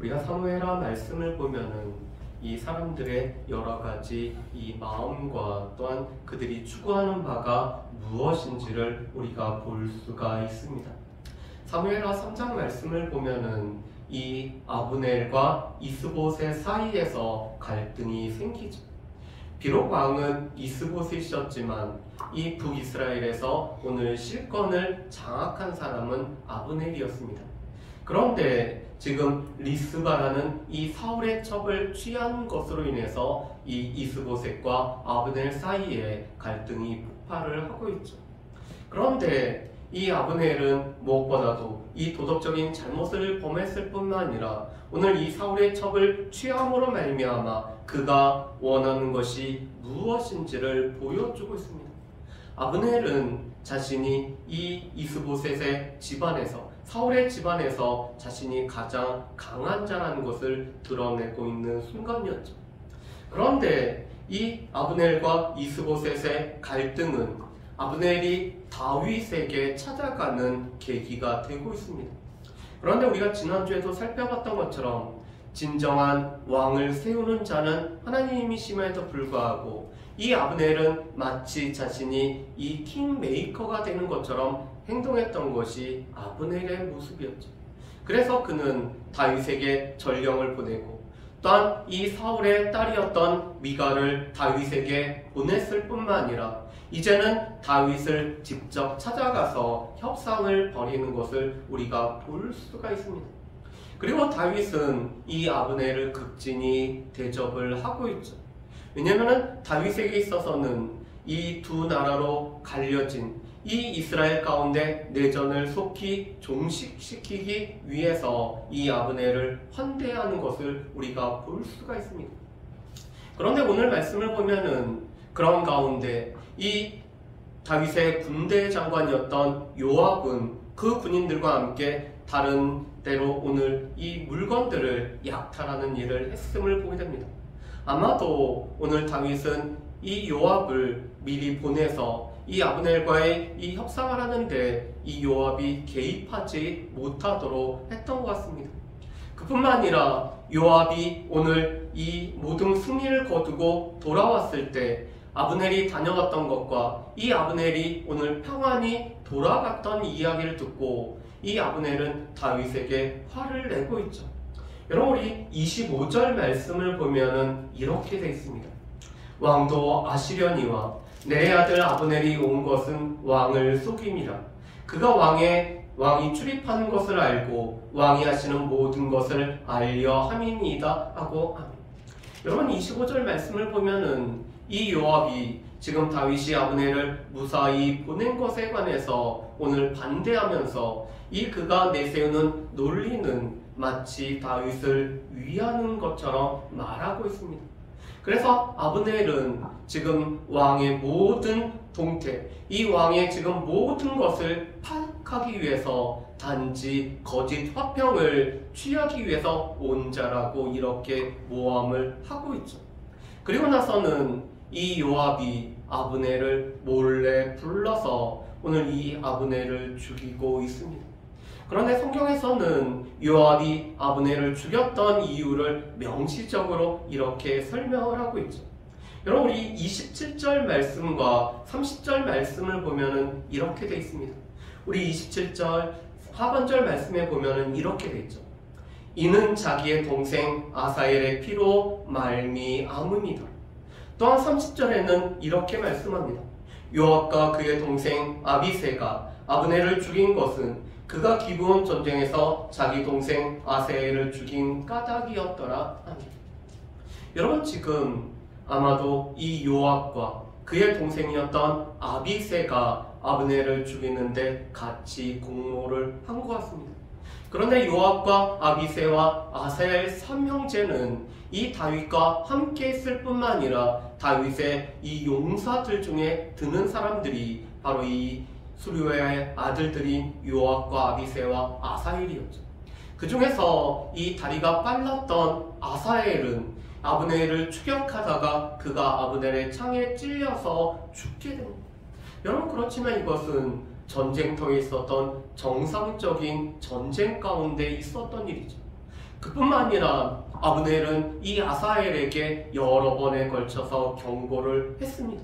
우리가 사무엘하 말씀을 보면은 이 사람들의 여러 가지 이 마음과 또한 그들이 추구하는 바가 무엇인지를 우리가 볼 수가 있습니다. 사무엘하 3장 말씀을 보면은 이 아브넬과 이스보셋 사이에서 갈등이 생기죠. 비록 왕은 이스보셋이었지만 이 북이스라엘에서 오늘 실권을 장악한 사람은 아브넬이었습니다. 그런데 지금 리스바라는 이 사울의 첩을 취한 것으로 인해서 이 이스보셋과 아브넬 사이에 갈등이 폭발을 하고 있죠. 그런데 이 아브넬은 무엇보다도 이 도덕적인 잘못을 범했을 뿐만 아니라 오늘 이 사울의 첩을 취함으로 말미암아 그가 원하는 것이 무엇인지를 보여주고 있습니다. 아브넬은 자신이 이 이스보셋의 집안에서 사울의 집안에서 자신이 가장 강한 자라는 것을 드러내고 있는 순간이었죠. 그런데 이 아브넬과 이스보셋의 갈등은 아브넬이 다윗에게 찾아가는 계기가 되고 있습니다. 그런데 우리가 지난주에도 살펴봤던 것처럼 진정한 왕을 세우는 자는 하나님이심에도 불구하고 이 아브넬은 마치 자신이 이 킹메이커가 되는 것처럼 행동했던 것이 아브넬의 모습이었죠. 그래서 그는 다윗에게 전령을 보내고 또한 이 사울의 딸이었던 미갈을 다윗에게 보냈을 뿐만 아니라 이제는 다윗을 직접 찾아가서 협상을 벌이는 것을 우리가 볼 수가 있습니다. 그리고 다윗은 이 아브넬을 극진히 대접을 하고 있죠. 왜냐하면 다윗에게 있어서는 이 두 나라로 갈려진 이 이스라엘 가운데 내전을 속히 종식시키기 위해서 이 아브넬을 환대하는 것을 우리가 볼 수가 있습니다. 그런데 오늘 말씀을 보면은 그런 가운데 이 다윗의 군대 장관이었던 요압은 그 군인들과 함께 다른 데로 오늘 이 물건들을 약탈하는 일을 했음을 보게 됩니다. 아마도 오늘 다윗은 이 요압을 미리 보내서 이 아브넬과의 이 협상을 하는데 이 요압이 개입하지 못하도록 했던 것 같습니다. 그뿐만 아니라 요압이 오늘 이 모든 승리를 거두고 돌아왔을 때 아브넬이 다녀갔던 것과 이 아브넬이 오늘 평안히 돌아갔던 이야기를 듣고 이 아브넬은 다윗에게 화를 내고 있죠. 여러분, 우리 25절 말씀을 보면은 이렇게 되어 있습니다. 왕도 아시려니와 내 아들 아브넬이 온 것은 왕을 속임이라. 그가 왕이 출입하는 것을 알고 왕이 하시는 모든 것을 알려 함이니이다 하고 아멘. 여러분, 25절 말씀을 보면은 이 요압이 지금 다윗이 아브넬을 무사히 보낸 것에 관해서 오늘 반대하면서 이 그가 내세우는 논리는 마치 다윗을 위하는 것처럼 말하고 있습니다. 그래서 아브넬은 지금 왕의 모든 동태, 이 왕의 지금 모든 것을 파악하기 위해서 단지 거짓 화평을 취하기 위해서 온 자라고 이렇게 모함을 하고 있죠. 그리고 나서는 이 요압이 아브넬을 몰래 불러서 오늘 이 아브넬을 죽이고 있습니다. 그런데 성경에서는 요압이 아브넬을 죽였던 이유를 명시적으로 이렇게 설명을 하고 있죠. 여러분, 우리 27절 말씀과 30절 말씀을 보면은 이렇게 되어 있습니다. 우리 27절 하반절 말씀에 보면은 이렇게 되어 있죠. 이는 자기의 동생 아사엘의 피로 말미암음이다. 또한 30절에는 이렇게 말씀합니다. 요압과 그의 동생 아비새가 아브넬을 죽인 것은 그가 기브온 전쟁에서 자기 동생 아사엘을 죽인 까닭이었더라. 아멘. 여러분, 지금 아마도 이 요압과 그의 동생이었던 아비새가 아브넬을 죽이는데 같이 공모를 한 것 같습니다. 그런데 요압과 아비새와 아사엘 3형제는 이 다윗과 함께 있을 뿐만 아니라 다윗의 이 용사들 중에 드는 사람들이 바로 이 수르야의 아들들인 요압과 아비새와 아사엘이었죠. 그 중에서 이 다리가 빨랐던 아사엘은 아브넬을 추격하다가 그가 아브넬의 창에 찔려서 죽게 됩니다. 여러분, 그렇지만 이것은 전쟁터에 있었던 정상적인 전쟁 가운데 있었던 일이죠. 그뿐만 아니라 아브넬은 이 아사엘에게 여러 번에 걸쳐서 경고를 했습니다.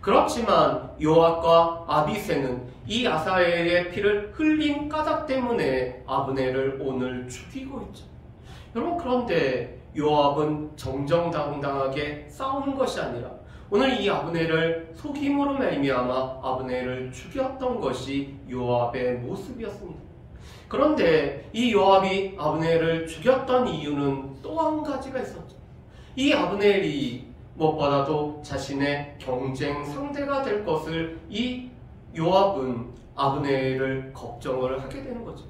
그렇지만 요압과 아비새는 이 아사엘의 피를 흘린 까닭 때문에 아브넬을 오늘 죽이고 있죠. 여러분, 그런데 요압은 정정당당하게 싸우는 것이 아니라 오늘 이 아브넬을 속임으로 말미암아 아브넬을 죽였던 것이 요압의 모습이었습니다. 그런데 이 요압이 아브넬을 죽였던 이유는 또 한 가지가 있었죠. 이 아브넬이 무엇보다도 자신의 경쟁 상대가 될 것을 이 요압은 아브넬을 걱정을 하게 되는 거죠.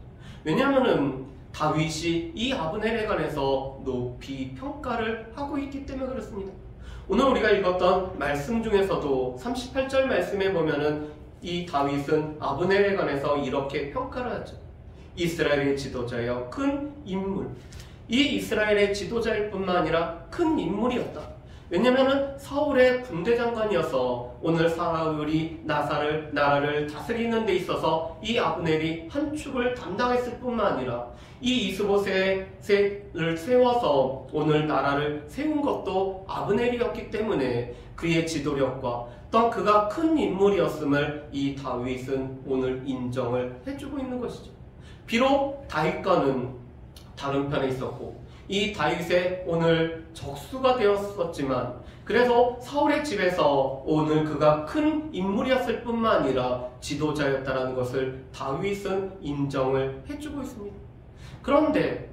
왜냐하면 다윗이 이 아브넬에 관해서 높이 평가를 하고 있기 때문에 그렇습니다. 오늘 우리가 읽었던 말씀 중에서도 38절 말씀에 보면은 이 다윗은 아브넬에 관해서 이렇게 평가를 하죠. 이스라엘의 지도자여 큰 인물. 이 이스라엘의 지도자일 뿐만 아니라 큰 인물이었다. 왜냐하면 사울의 군대 장관이어서 오늘 사울이 나라를 다스리는 데 있어서 이 아브넬이 한 축을 담당했을 뿐만 아니라 이 이스보셋을 세워서 오늘 나라를 세운 것도 아브넬이었기 때문에 그의 지도력과 또한 그가 큰 인물이었음을 이 다윗은 오늘 인정을 해주고 있는 것이죠. 비록 다윗과는 다른 편에 있었고 이 다윗의 오늘 적수가 되었었지만 그래서 사울의 집에서 오늘 그가 큰 인물이었을 뿐만 아니라 지도자였다는 것을 다윗은 인정을 해주고 있습니다. 그런데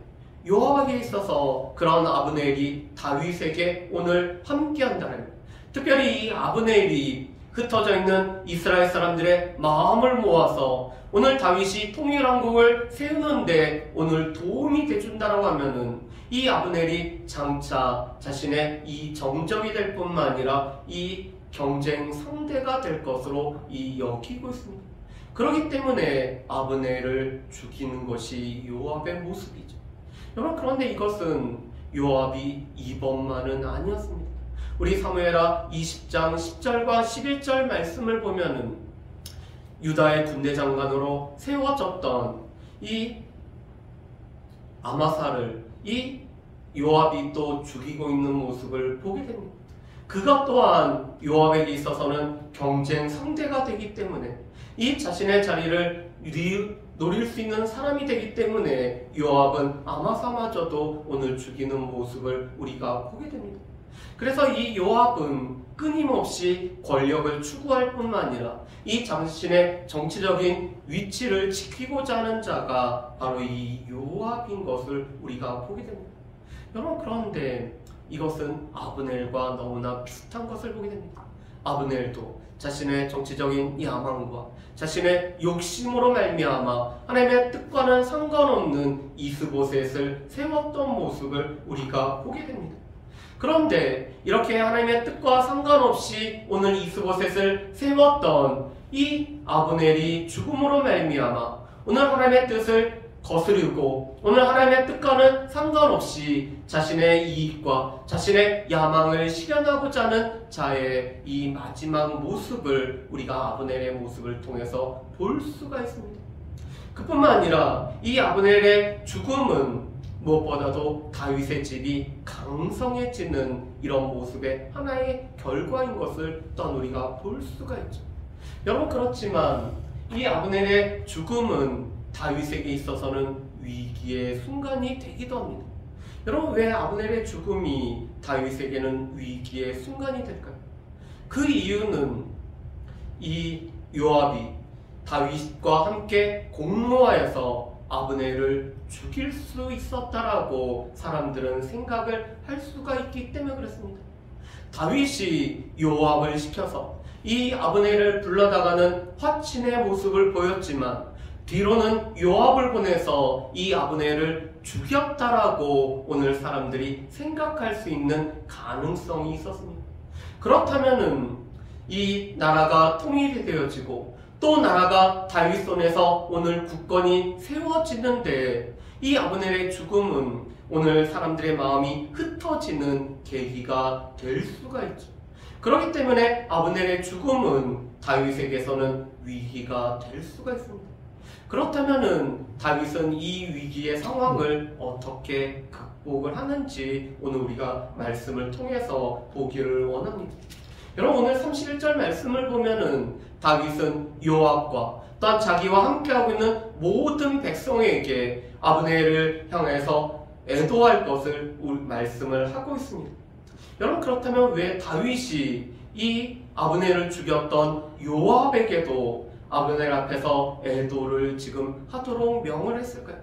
요압에게 있어서 그런 아브넬이 다윗에게 오늘 함께한다는, 특별히 이 아브넬이 흩어져 있는 이스라엘 사람들의 마음을 모아서 오늘 다윗이 통일왕국을 세우는데 오늘 도움이 돼준다라고 하면은 이 아브넬이 장차 자신의 이 정적이 될 뿐만 아니라 이 경쟁 상대가 될 것으로 여기고 있습니다. 그렇기 때문에 아브넬을 죽이는 것이 요압의 모습이죠. 여러분, 그런데 이것은 요압이 이번만은 아니었습니다. 우리 사무엘하 20장 10절과 11절 말씀을 보면은 유다의 군대 장관으로 세워졌던 이 아마사를 이 요압이 또 죽이고 있는 모습을 보게 됩니다. 그가 또한 요압에게 있어서는 경쟁 상대가 되기 때문에 이 자신의 자리를 노릴 수 있는 사람이 되기 때문에 요압은 아마사마저도 오늘 죽이는 모습을 우리가 보게 됩니다. 그래서 이 요압은 끊임없이 권력을 추구할 뿐만 아니라 이 자신의 정치적인 위치를 지키고자 하는 자가 바로 이 요압인 것을 우리가 보게 됩니다. 여러분, 그런데 이것은 아브넬과 너무나 비슷한 것을 보게 됩니다. 아브넬도 자신의 정치적인 야망과 자신의 욕심으로 말미암아 하나님의 뜻과는 상관없는 이스보셋을 세웠던 모습을 우리가 보게 됩니다. 그런데 이렇게 하나님의 뜻과 상관없이 오늘 이스보셋을 세웠던 이 아브넬이 죽음으로 말미암아 오늘 하나님의 뜻을 거스르고 오늘 하나님의 뜻과는 상관없이 자신의 이익과 자신의 야망을 실현하고자 하는 자의 이 마지막 모습을 우리가 아브넬의 모습을 통해서 볼 수가 있습니다. 그뿐만 아니라 이 아브넬의 죽음은 무엇보다도 다윗의 집이 강성해지는 이런 모습의 하나의 결과인 것을 또한 우리가 볼 수가 있죠. 여러분, 그렇지만 이 아브넬의 죽음은 다윗에게 있어서는 위기의 순간이 되기도 합니다. 여러분, 왜 아브넬의 죽음이 다윗에게는 위기의 순간이 될까요? 그 이유는 이 요압이 다윗과 함께 공모하여서 아브넬을 죽일 수 있었다라고 사람들은 생각을 할 수가 있기 때문에 그렇습니다. 다윗이 요압을 시켜서 이 아브넬을 불러다가는 화친의 모습을 보였지만 뒤로는 요압을 보내서 이 아브넬을 죽였다라고 오늘 사람들이 생각할 수 있는 가능성이 있었습니다. 그렇다면은 이 나라가 통일이 되어지고 또 나라가 다윗 손에서 오늘 국권이 세워지는데 이 아브넬의 죽음은 오늘 사람들의 마음이 흩어지는 계기가 될 수가 있죠. 그렇기 때문에 아브넬의 죽음은 다윗에게서는 위기가 될 수가 있습니다. 그렇다면은 다윗은 이 위기의 상황을 어떻게 극복을 하는지 오늘 우리가 말씀을 통해서 보기를 원합니다. 여러분, 오늘 31절 말씀을 보면은 다윗은 요압과 또한 자기와 함께하고 있는 모든 백성에게 아브넬을 향해서 애도할 것을 말씀을 하고 있습니다. 여러분, 그렇다면 왜 다윗이 이 아브넬을 죽였던 요압에게도 아브넬 앞에서 애도를 지금 하도록 명을 했을까요?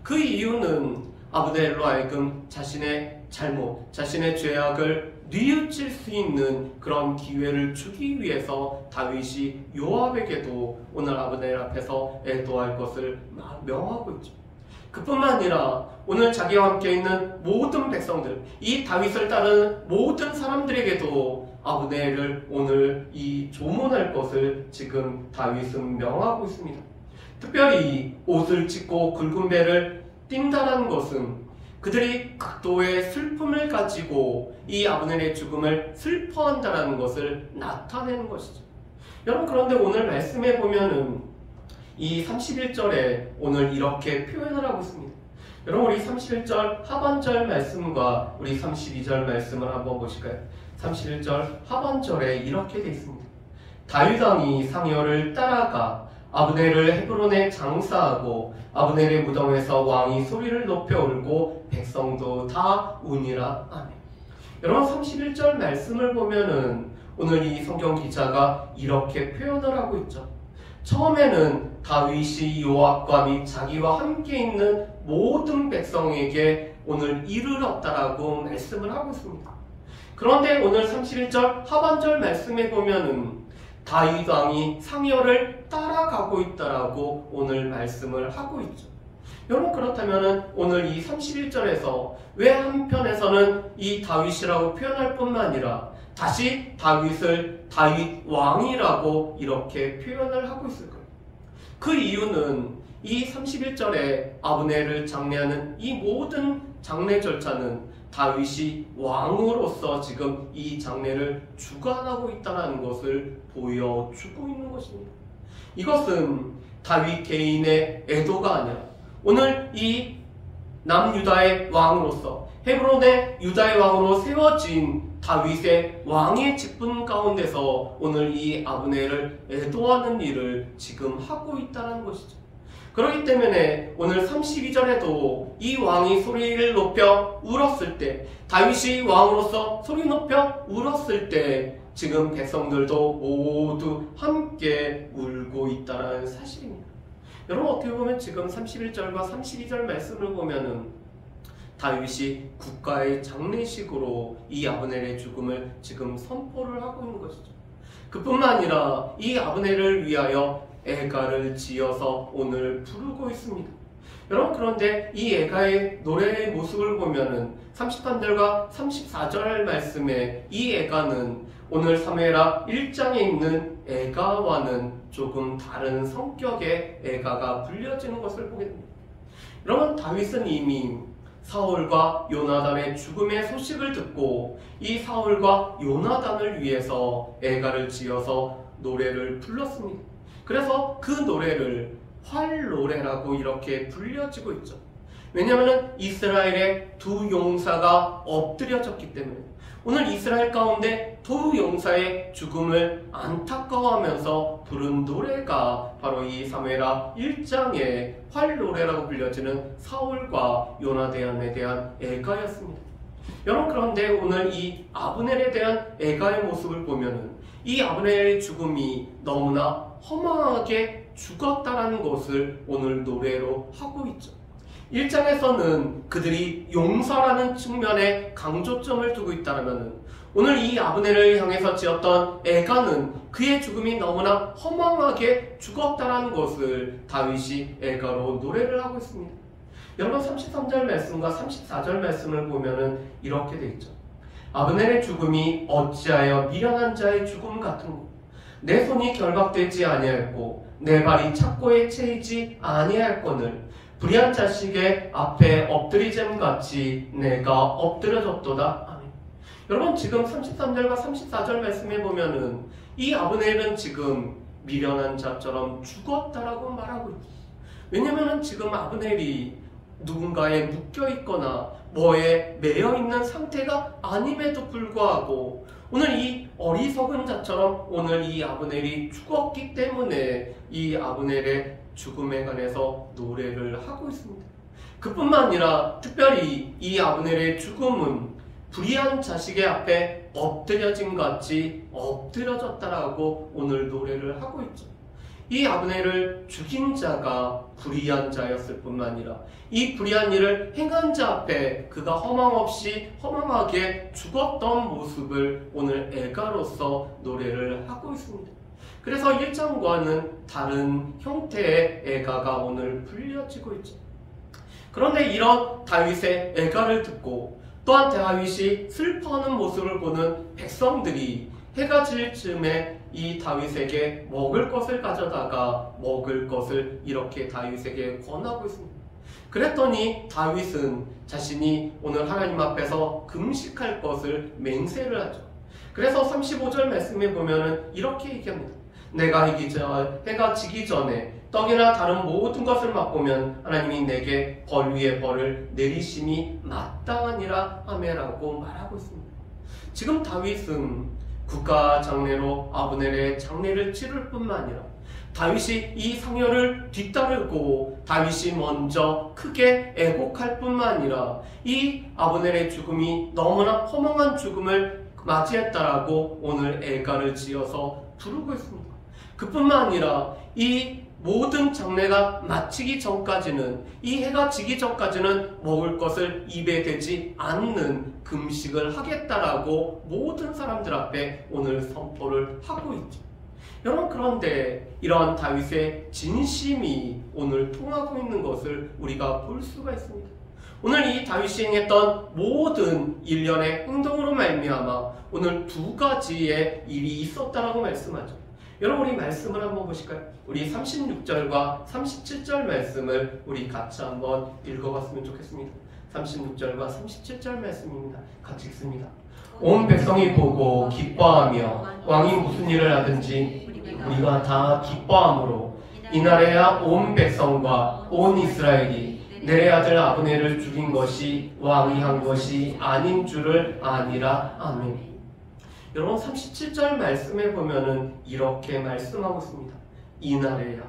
그 이유는 아브넬로 하여금 자신의 잘못, 자신의 죄악을 뉘우칠 수 있는 그런 기회를 주기 위해서 다윗이 요압에게도 오늘 아브넬 앞에서 애도할 것을 명하고 있죠. 그뿐만 아니라 오늘 자기와 함께 있는 모든 백성들, 이 다윗을 따르는 모든 사람들에게도 아브넬을 오늘 이 조문할 것을 지금 다윗은 명하고 있습니다. 특별히 옷을 찢고 굵은 배를 띈다는 것은 그들이 극도의 슬픔을 가지고 이 아브넬의 죽음을 슬퍼한다는 것을 나타내는 것이죠. 여러분, 그런데 오늘 말씀해 보면은 이 31절에 오늘 이렇게 표현을 하고 있습니다. 여러분, 우리 31절 하반절 말씀과 우리 32절 말씀을 한번 보실까요? 31절 하반절에 이렇게 되어 있습니다. 다윗 왕이 상여를 따라가 아브넬을 헤브론에 장사하고 아브넬의 무덤에서 왕이 소리를 높여 울고 백성도 다 우니라. 아멘. 여러분, 31절 말씀을 보면은 오늘 이 성경 기자가 이렇게 표현을 하고 있죠. 처음에는 다윗이 요압과 및 자기와 함께 있는 모든 백성에게 오늘 이르렀다라고 말씀을 하고 있습니다. 그런데 오늘 31절 하반절 말씀에 보면은 다윗 왕이 상여를 따라가고 있다라고 오늘 말씀을 하고 있죠. 여러분, 그렇다면은 오늘 이 31절에서 왜 한편에서는 이 다윗이라고 표현할 뿐만 아니라 다시 다윗을 다윗 왕이라고 이렇게 표현을 하고 있을 거예요. 그 이유는 이 31절에 아브넬을 장례하는 이 모든 장례 절차는 다윗이 왕으로서 지금 이 장례를 주관하고 있다는 것을 보여주고 있는 것입니다. 이것은 다윗 개인의 애도가 아니라 오늘 이 남유다의 왕으로서 헤브론의 유다의 왕으로 세워진 다윗의 왕의 직분 가운데서 오늘 이 아브넬을 애도하는 일을 지금 하고 있다는 것이죠. 그렇기 때문에 오늘 32절에도 이 왕이 소리를 높여 울었을 때, 다윗이 왕으로서 소리 높여 울었을 때 지금 백성들도 모두 함께 울고 있다는 사실입니다. 여러분, 어떻게 보면 지금 31절과 32절 말씀을 보면은 다윗이 국가의 장례식으로 이 아브넬의 죽음을 지금 선포를 하고 있는 것이죠. 그뿐만 아니라 이 아브넬을 위하여 애가를 지어서 오늘 부르고 있습니다. 여러분, 그런데 이 애가의 노래의 모습을 보면은 33절과 34절 말씀에 이 애가는 오늘 사무엘하 1장에 있는 애가와는 조금 다른 성격의 애가가 불려지는 것을 보게 됩니다. 여러분, 다윗은 이미 사울과 요나단의 죽음의 소식을 듣고 이 사울과 요나단을 위해서 애가를 지어서 노래를 불렀습니다. 그래서 그 노래를 활노래라고 이렇게 불려지고 있죠. 왜냐하면 이스라엘의 두 용사가 엎드려졌기 때문에 오늘 이스라엘 가운데 두 용사의 죽음을 안타까워하면서 부른 노래가 바로 이 사무엘하 1장의 활노래라고 불려지는 사울과 요나단에 대한 애가였습니다. 여러분, 그런데 오늘 이 아브넬에 대한 애가의 모습을 보면은 이 아브넬의 죽음이 너무나 허망하게 죽었다는 것을 오늘 노래로 하고 있죠. 1장에서는 그들이 용서라는 측면에 강조점을 두고 있다면 오늘 이 아브넬을 향해서 지었던 애가는 그의 죽음이 너무나 허망하게 죽었다는 것을 다윗이 애가로 노래를 하고 있습니다. 여러분, 33절 말씀과 34절 말씀을 보면은 이렇게 돼 있죠. 아브넬의 죽음이 어찌하여 미련한 자의 죽음 같은고, 내 손이 결박되지 아니하였고 내 발이 착고에 채이지 아니하였거늘 불의한 자식의 앞에 엎드리잼 같이 내가 엎드려졌도다. 아멘. 여러분, 지금 33절과 34절 말씀해 보면은 이 아브넬은 지금 미련한 자처럼 죽었다라고 말하고 있습니다. 왜냐면은 지금 아브넬이 누군가에 묶여 있거나 뭐에 매여 있는 상태가 아님에도 불구하고 오늘 이 어리석은 자처럼 오늘 이 아브넬이 죽었기 때문에 이 아브넬의 죽음에 관해서 노래를 하고 있습니다. 그뿐만 아니라 특별히 이 아브넬의 죽음은 불의한 자식의 앞에 엎드려진 같이 엎드려졌다라고 오늘 노래를 하고 있죠. 이 아브넬을 죽인 자가 불의한 자였을 뿐만 아니라 이 불의한 일을 행한 자 앞에 그가 허망없이 허망하게 죽었던 모습을 오늘 애가로서 노래를 하고 있습니다. 그래서 1장과는 다른 형태의 애가가 오늘 불려지고 있죠. 그런데 이런 다윗의 애가를 듣고 또한 다윗이 슬퍼하는 모습을 보는 백성들이 해가 질 즈음에 이 다윗에게 먹을 것을 가져다가 먹을 것을 이렇게 다윗에게 권하고 있습니다. 그랬더니 다윗은 자신이 오늘 하나님 앞에서 금식할 것을 맹세를 하죠. 그래서 35절 말씀에 보면은 이렇게 얘기합니다. 내가 해가 지기 전에 떡이나 다른 모든 것을 맛보면 하나님이 내게 벌 위에 벌을 내리심이 마땅하니라 하매라고 말하고 있습니다. 지금 다윗은 국가 장례로 아브넬의 장례를 치를 뿐만 아니라 다윗이 이 상여를 뒤따르고 다윗이 먼저 크게 애곡할 뿐만 아니라 이 아브넬의 죽음이 너무나 허망한 죽음을 맞이했다라고 오늘 애가를 지어서 부르고 있습니다. 그뿐만 아니라 이 모든 장례가 마치기 전까지는 이 해가 지기 전까지는 먹을 것을 입에 대지 않는 금식을 하겠다라고 모든 사람들 앞에 오늘 선포를 하고 있죠. 여러분, 그런데 이러한 다윗의 진심이 오늘 통하고 있는 것을 우리가 볼 수가 있습니다. 오늘 이 다윗이 행했던 모든 일련의 행동으로 말미암아 오늘 두 가지의 일이 있었다라고 말씀하죠. 여러분, 우리 말씀을 한번 보실까요? 우리 36절과 37절 말씀을 우리 같이 한번 읽어봤으면 좋겠습니다. 36절과 37절 말씀입니다. 같이 읽습니다. 온 백성이 보고 기뻐하며 왕이 무슨 일을 하든지 우리가 다 기뻐함으로 이날에야 온 백성과 온 이스라엘이 내 아들 아브넬을 죽인 것이 왕이 한 것이 아닌 줄을 아니라. 아멘. 여러분, 37절 말씀에 보면은 이렇게 말씀하고 있습니다. 이날에야.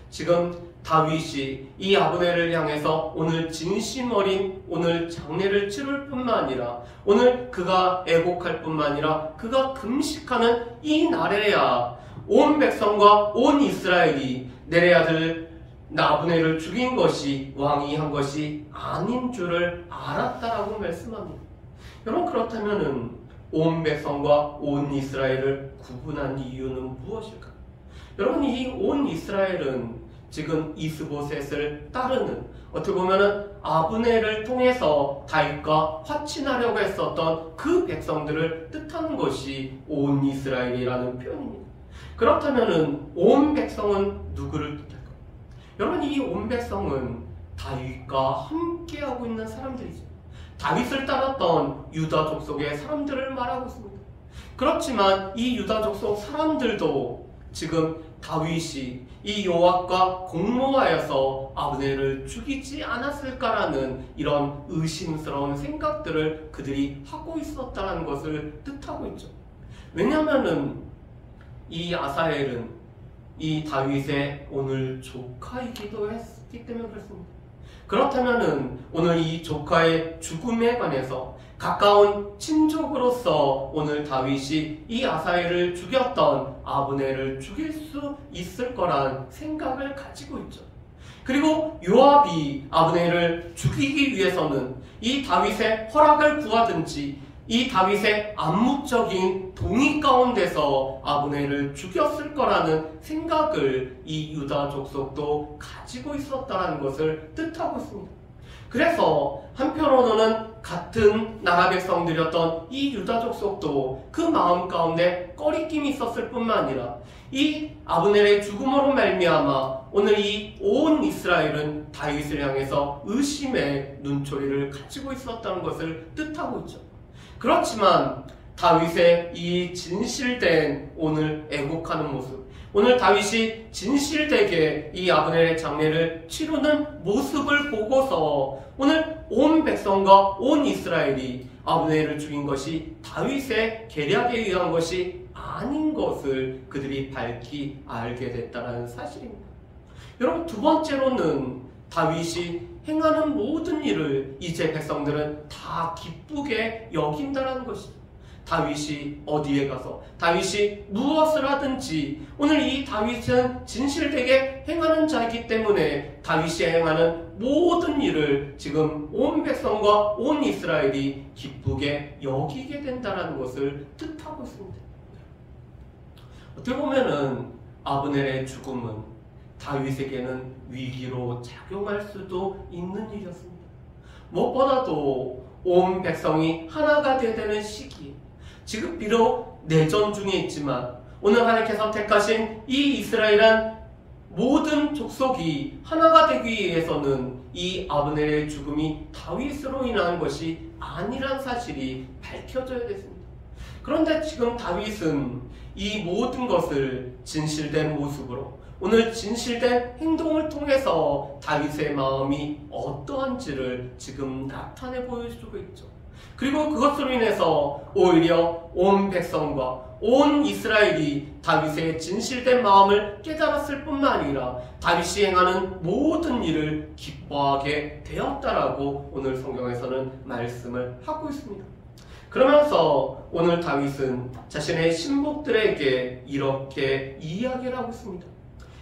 지금 다윗이 이 아브넬을 향해서 오늘 진심 어린 오늘 장례를 치를 뿐만 아니라 오늘 그가 애곡할 뿐만 아니라 그가 금식하는 이 날에야 온 백성과 온 이스라엘이 내 아들 아브넬을 죽인 것이 왕이 한 것이 아닌 줄을 알았다라고 말씀합니다. 여러분, 그렇다면은 온 백성과 온 이스라엘을 구분한 이유는 무엇일까? 여러분, 이 온 이스라엘은 지금 이스보셋을 따르는, 어떻게 보면은 아브넬을 통해서 다윗과 화친하려고 했었던 그 백성들을 뜻하는 것이 온 이스라엘이라는 표현입니다. 그렇다면은 온 백성은 누구를 뜻할까? 여러분, 이 온 백성은 다윗과 함께하고 있는 사람들이죠. 다윗을 따랐던 유다 족속의 사람들을 말하고 있습니다. 그렇지만 이 유다 족속 사람들도 지금 다윗이 이 요압과 공모하여서 아브넬을 죽이지 않았을까라는 이런 의심스러운 생각들을 그들이 하고 있었다는 것을 뜻하고 있죠. 왜냐하면은 이 아사엘은 이 다윗의 오늘 조카이기도 했기 때문에 그렇습니다. 그렇다면은 오늘 이 조카의 죽음에 관해서 가까운 친족으로서 오늘 다윗이 이 아사엘을 죽였던 아브넬을 죽일 수 있을 거란 생각을 가지고 있죠. 그리고 요압이 아브넬을 죽이기 위해서는 이 다윗의 허락을 구하든지 이 다윗의 암묵적인 동의 가운데서 아브넬을 죽였을 거라는 생각을 이 유다 족속도 가지고 있었다는 것을 뜻하고 있습니다. 그래서 한편으로는 같은 나라 백성들이었던 이 유다 족속도 그 마음 가운데 꺼리낌이 있었을 뿐만 아니라 이 아브넬의 죽음으로 말미암아 오늘 이 온 이스라엘은 다윗을 향해서 의심의 눈초리를 가지고 있었다는 것을 뜻하고 있죠. 그렇지만 다윗의 이 진실된 오늘 애곡하는 모습, 오늘 다윗이 진실되게 이 아브넬의 장례를 치르는 모습을 보고서 오늘 온 백성과 온 이스라엘이 아브넬을 죽인 것이 다윗의 계략에 의한 것이 아닌 것을 그들이 밝히 알게 됐다는 사실입니다. 여러분, 두 번째로는 다윗이 행하는 모든 일을 이제 백성들은 다 기쁘게 여긴다는 것이죠. 다윗이 어디에 가서 다윗이 무엇을 하든지 오늘 이 다윗은 진실되게 행하는 자이기 때문에 다윗이 행하는 모든 일을 지금 온 백성과 온 이스라엘이 기쁘게 여기게 된다는 것을 뜻하고 있습니다. 어떻게 보면은 아브넬의 죽음은 다윗에게는 위기로 작용할 수도 있는 일이었습니다. 무엇보다도 온 백성이 하나가 되어야 되는 시기, 지금 비록 내전 중에 있지만 오늘 하나님께서 택하신 이 이스라엘은 모든 족속이 하나가 되기 위해서는 이 아브넬의 죽음이 다윗으로 인한 것이 아니란 사실이 밝혀져야 됐습니다. 그런데 지금 다윗은 이 모든 것을 진실된 모습으로 오늘 진실된 행동을 통해서 다윗의 마음이 어떠한지를 지금 나타내 보여주고 있죠. 그리고 그것으로 인해서 오히려 온 백성과 온 이스라엘이 다윗의 진실된 마음을 깨달았을 뿐만 아니라 다윗이 행하는 모든 일을 기뻐하게 되었다라고 오늘 성경에서는 말씀을 하고 있습니다. 그러면서 오늘 다윗은 자신의 신복들에게 이렇게 이야기를 하고 있습니다.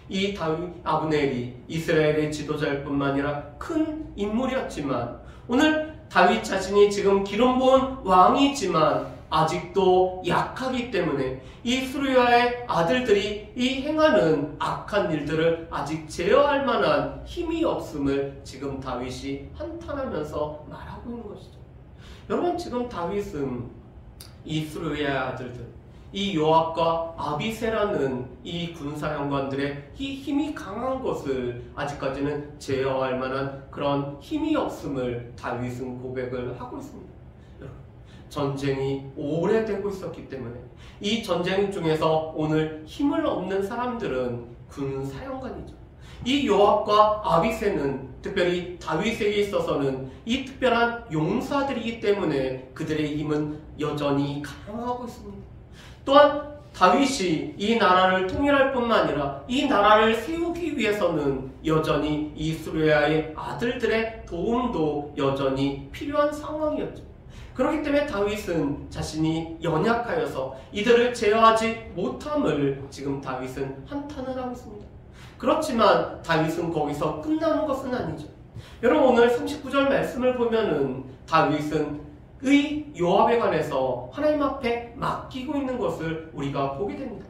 이 다윗 아브넬이 이스라엘의 지도자일 뿐만 아니라 큰 인물이었지만 오늘 다윗 자신이 지금 기름 부은 왕이지만 아직도 약하기 때문에 이 수르야의 아들들이 이 행하는 악한 일들을 아직 제어할 만한 힘이 없음을 지금 다윗이 한탄하면서 말하고 있는 것이죠. 여러분, 지금 다윗은 이 수르야의 아들들, 이 요압과 아비세라는 이 군사령관들의 이 힘이 강한 것을 아직까지는 제어할 만한 그런 힘이 없음을 다윗은 고백을 하고 있습니다. 여러분, 전쟁이 오래되고 있었기 때문에 이 전쟁 중에서 오늘 힘을 얻는 사람들은 군사령관이죠. 이 요압과 아비세는 특별히 다윗에게 있어서는 이 특별한 용사들이기 때문에 그들의 힘은 여전히 강하고 있습니다. 또한 다윗이 이 나라를 통일할 뿐만 아니라 이 나라를 세우기 위해서는 여전히 이 수르야의 아들들의 도움도 여전히 필요한 상황이었죠. 그렇기 때문에 다윗은 자신이 연약하여서 이들을 제어하지 못함을 지금 다윗은 한탄을 하고 있습니다. 그렇지만 다윗은 거기서 끝나는 것은 아니죠. 여러분, 오늘 39절 말씀을 보면은 다윗은 의 요압에 관해서 하나님 앞에 맡기고 있는 것을 우리가 보게 됩니다.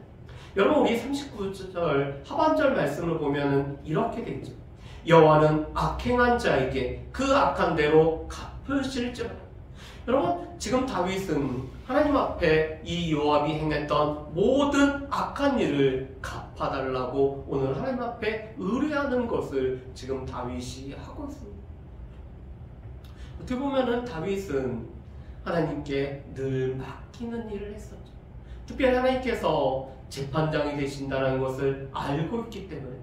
여러분, 우리 39절 하반절 말씀을 보면은 이렇게 되어 있죠. 여호와는 악행한 자에게 그 악한 대로 갚으실지어다. 여러분, 지금 다윗은 하나님 앞에 이 요압이 행했던 모든 악한 일을 갚아달라고 오늘 하나님 앞에 의뢰하는 것을 지금 다윗이 하고 있습니다. 어떻게 보면은 다윗은 하나님께 늘 맡기는 일을 했었죠. 특별히 하나님께서 재판장이 되신다는 것을 알고 있기 때문에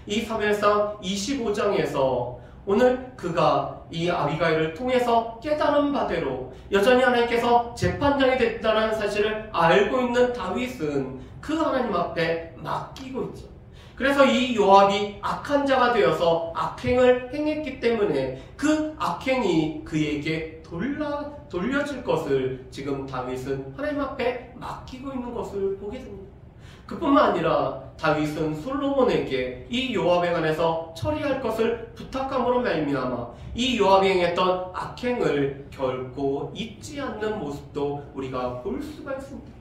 이 사무엘상 25장에서 오늘 그가 이 아비가일을 통해서 깨달은 바대로 여전히 하나님께서 재판장이 됐다는 사실을 알고 있는 다윗은 그 하나님 앞에 맡기고 있죠. 그래서 이 요압이 악한 자가 되어서 악행을 행했기 때문에 그 악행이 그에게 돌려질 것을 지금 다윗은 하나님 앞에 맡기고 있는 것을 보게 됩니다. 그뿐만 아니라 다윗은 솔로몬에게 이 요압에 관해서 처리할 것을 부탁함으로 말미암아 이 요압이 행했던 악행을 결코 잊지 않는 모습도 우리가 볼 수가 있습니다.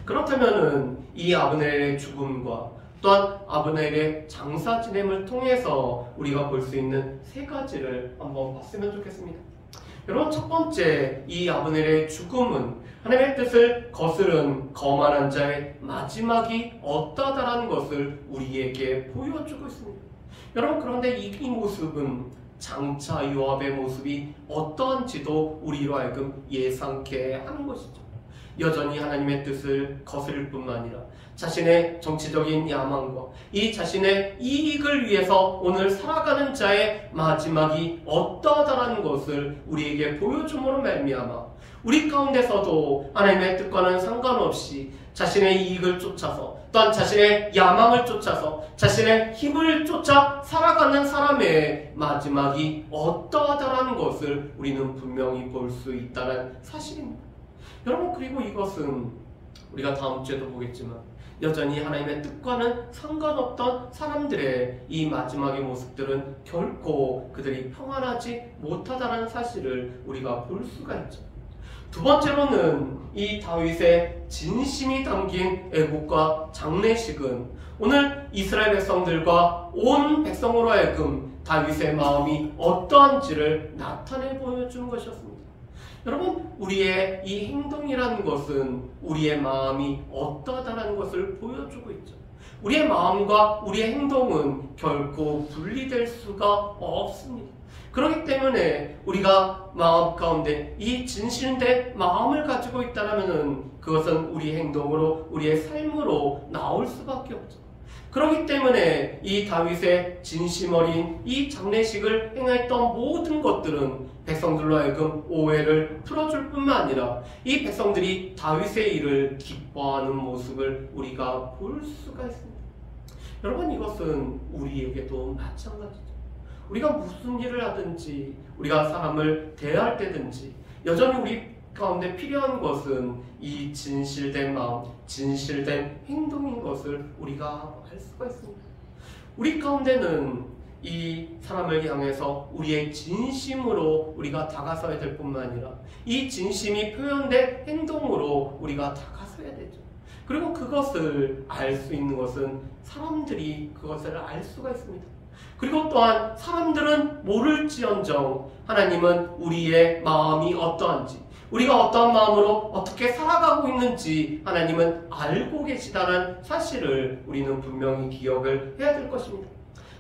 그렇다면은 이 아브넬의 죽음과 또한 아브넬의 장사 지냄을 통해서 우리가 볼 수 있는 세 가지를 한번 봤으면 좋겠습니다. 여러분, 첫 번째, 이 아브넬의 죽음은 하나님의 뜻을 거스른 거만한 자의 마지막이 어떠하다라는 것을 우리에게 보여주고 있습니다. 여러분, 그런데 이 모습은 장차 요압의 모습이 어떠한지도 우리로 하여금 예상케 하는 것이죠. 여전히 하나님의 뜻을 거스릴 뿐만 아니라 자신의 정치적인 야망과 이 자신의 이익을 위해서 오늘 살아가는 자의 마지막이 어떠하다라는 것을 우리에게 보여줌으로 말미암아 우리 가운데서도 하나님의 뜻과는 상관없이 자신의 이익을 쫓아서 또한 자신의 야망을 쫓아서 자신의 힘을 쫓아 살아가는 사람의 마지막이 어떠하다라는 것을 우리는 분명히 볼 수 있다는 사실입니다. 여러분, 그리고 이것은 우리가 다음 주에도 보겠지만 여전히 하나님의 뜻과는 상관없던 사람들의 이 마지막의 모습들은 결코 그들이 평안하지 못하다는 사실을 우리가 볼 수가 있죠. 두 번째로는 이 다윗의 진심이 담긴 애국과 장례식은 오늘 이스라엘 백성들과 온 백성으로 하여금 다윗의 마음이 어떠한지를 나타내 보여주는 것이었습니다. 여러분, 우리의 이 행동이라는 것은 우리의 마음이 어떠하다는 것을 보여주고 있죠. 우리의 마음과 우리의 행동은 결코 분리될 수가 없습니다. 그렇기 때문에 우리가 마음 가운데 이 진실된 마음을 가지고 있다면 그것은 우리 행동으로 우리의 삶으로 나올 수밖에 없죠. 그렇기 때문에 이 다윗의 진심 어린 이 장례식을 행했던 모든 것들은 백성들로 하여금 오해를 풀어줄 뿐만 아니라 이 백성들이 다윗의 일을 기뻐하는 모습을 우리가 볼 수가 있습니다. 여러분, 이것은 우리에게도 마찬가지죠. 우리가 무슨 일을 하든지 우리가 사람을 대할 때든지 여전히 우리 가운데 필요한 것은 이 진실된 마음, 진실된 행동인 것을 우리가 알 수가 있습니다. 우리 가운데는 이 사람을 향해서 우리의 진심으로 우리가 다가서야 될 뿐만 아니라 이 진심이 표현된 행동으로 우리가 다가서야 되죠. 그리고 그것을 알 수 있는 것은 사람들이 그것을 알 수가 있습니다. 그리고 또한 사람들은 모를지언정 하나님은 우리의 마음이 어떠한지, 우리가 어떠한 마음으로 어떻게 살아가고 있는지 하나님은 알고 계시다는 사실을 우리는 분명히 기억을 해야 될 것입니다.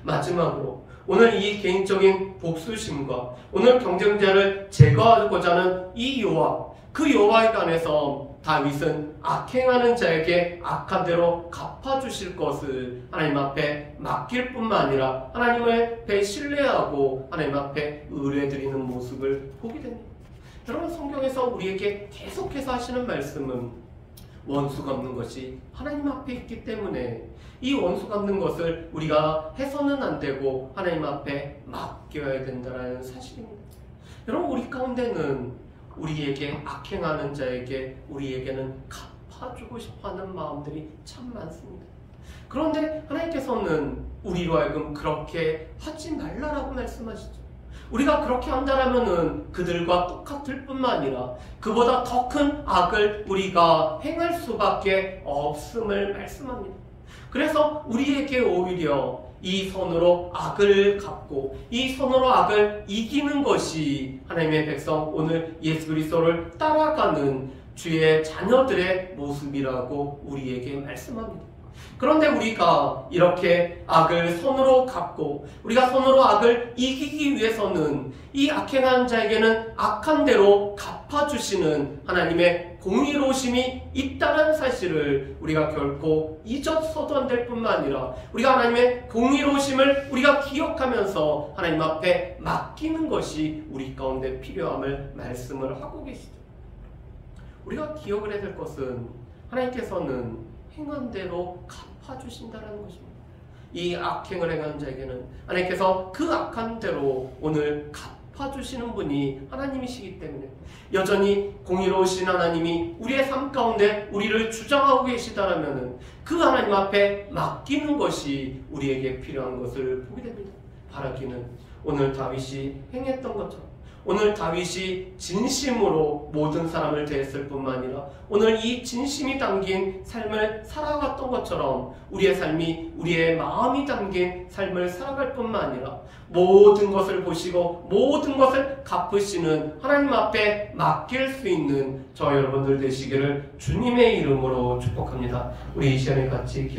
마지막으로 오늘 이 개인적인 복수심과 오늘 경쟁자를 제거하고자 하는 이 요압, 그 요압에 관해서 다윗은 악행하는 자에게 악한 대로 갚아주실 것을 하나님 앞에 맡길 뿐만 아니라 하나님 앞에 신뢰하고 하나님 앞에 의뢰드리는 모습을 보게 됩니다. 여러분, 성경에서 우리에게 계속해서 하시는 말씀은 원수 갚는 것이 하나님 앞에 있기 때문에 이 원수 갚는 것을 우리가 해서는 안 되고 하나님 앞에 맡겨야 된다는 사실입니다. 여러분, 우리 가운데는 우리에게 악행하는 자에게 우리에게는 갚아주고 싶어하는 마음들이 참 많습니다. 그런데 하나님께서는 우리로 하여금 그렇게 하지 말라라고 말씀하시죠. 우리가 그렇게 한다라면은 그들과 똑같을 뿐만 아니라 그보다 더 큰 악을 우리가 행할 수밖에 없음을 말씀합니다. 그래서 우리에게 오히려 이 손으로 악을 갚고 이 손으로 악을 이기는 것이 하나님의 백성, 오늘 예수 그리스도를 따라가는 주의 자녀들의 모습이라고 우리에게 말씀합니다. 그런데 우리가 이렇게 악을 손으로 갚고 우리가 손으로 악을 이기기 위해서는 이 악행하는 자에게는 악한 대로 갚아주시는 하나님의 공의로우심이 있다는 사실을 우리가 결코 잊어서도 안 될 뿐만 아니라 우리가 하나님의 공의로우심을 우리가 기억하면서 하나님 앞에 맡기는 것이 우리 가운데 필요함을 말씀을 하고 계시죠. 우리가 기억을 해야 될 것은 하나님께서는 행한 대로 갚아주신다는 것입니다. 이 악행을 행한 자에게는 하나님께서 그 악한 대로 오늘 갚아주시는 분이 하나님이시기 때문에 여전히 공의로우신 하나님이 우리의 삶 가운데 우리를 주장하고 계시다라면 그 하나님 앞에 맡기는 것이 우리에게 필요한 것을 보게 됩니다. 바라기는 오늘 다윗이 행했던 것처럼 오늘 다윗이 진심으로 모든 사람을 대했을 뿐만 아니라 오늘 이 진심이 담긴 삶을 살아갔던 것처럼 우리의 삶이 우리의 마음이 담긴 삶을 살아갈 뿐만 아니라 모든 것을 보시고 모든 것을 갚으시는 하나님 앞에 맡길 수 있는 저 여러분들 되시기를 주님의 이름으로 축복합니다. 우리 이 시간에 같이 기도